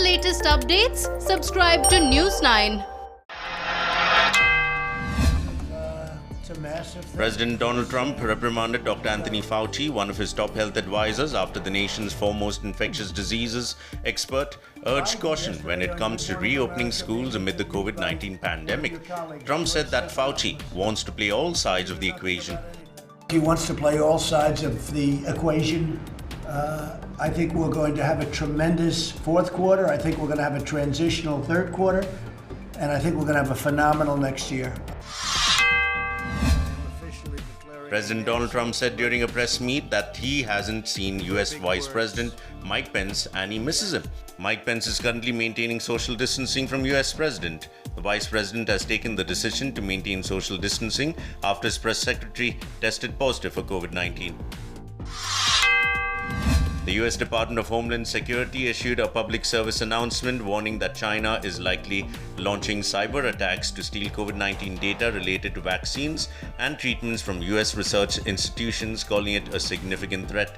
latest updates, subscribe to News 9. President Donald Trump reprimanded Dr. Anthony Fauci, one of his top health advisors, after the nation's foremost infectious diseases expert urged caution when it comes to reopening schools amid the COVID-19 pandemic. Trump said that Fauci wants to play all sides of the equation. He wants to play all sides of the equation. I think we're going to have a tremendous fourth quarter. I think we're going to have a transitional third quarter. And I think we're going to have a phenomenal next year. President Donald Trump said during a press meet that he hasn't seen US Vice President Mike Pence and he misses him. Mike Pence is currently maintaining social distancing from US President. The Vice President has taken the decision to maintain social distancing after his press secretary tested positive for COVID-19. The US Department of Homeland Security issued a public service announcement warning that China is likely launching cyber attacks to steal COVID-19 data related to vaccines and treatments from US research institutions, calling it a significant threat.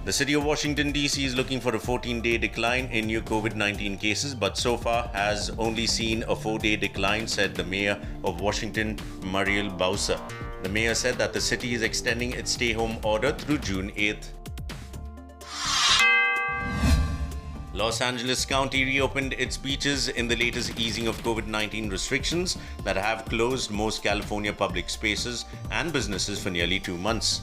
The city of Washington, D.C. is looking for a 14-day decline in new COVID-19 cases, but so far has only seen a 4-day decline, said the mayor of Washington, Muriel Bowser. The mayor said that the city is extending its stay-home order through June 8th. Los Angeles County reopened its beaches in the latest easing of COVID-19 restrictions that have closed most California public spaces and businesses for nearly 2 months.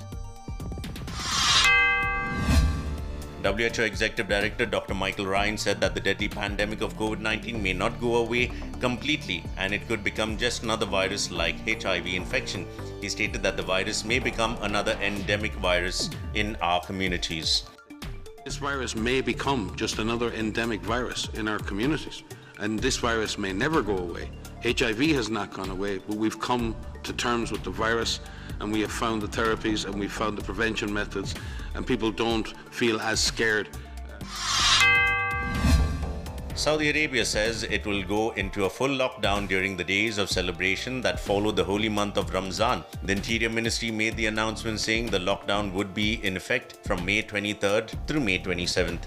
WHO Executive Director Dr. Michael Ryan said that the deadly pandemic of COVID-19 may not go away completely and it could become just another virus like HIV infection. He stated that the virus may become another endemic virus in our communities. This virus may become just another endemic virus in our communities, and this virus may never go away. HIV has not gone away, but we've come to terms with the virus and we have found the therapies and we've found the prevention methods, and people don't feel as scared. Saudi Arabia says it will go into a full lockdown during the days of celebration that follow the holy month of Ramzan. The Interior Ministry made the announcement saying the lockdown would be in effect from May 23rd through May 27th.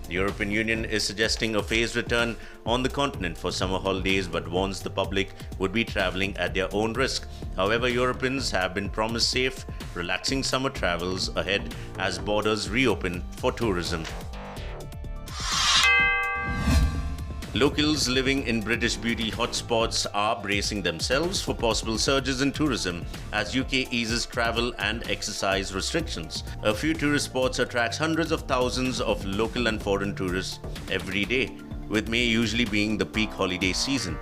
The European Union is suggesting a phased return on the continent for summer holidays but warns the public would be travelling at their own risk. However, Europeans have been promised safe, relaxing summer travels ahead as borders reopen for tourism. Locals living in British beauty hotspots are bracing themselves for possible surges in tourism as UK eases travel and exercise restrictions. A few tourist spots attract hundreds of thousands of local and foreign tourists every day, with May usually being the peak holiday season.